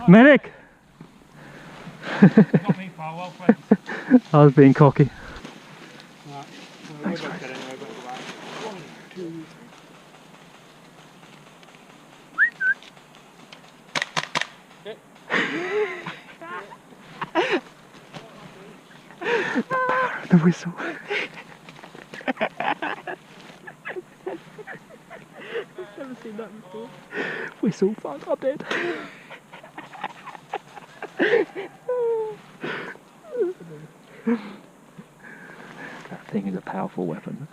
Medic! Got me far well, thanks. I was being cocky. Right. Thanks, We're guys. both dead anyway, but right. 1, 2, 3. The power of the whistle. Never seen that before. Whistle, fuck, I'm dead. That thing is a powerful weapon.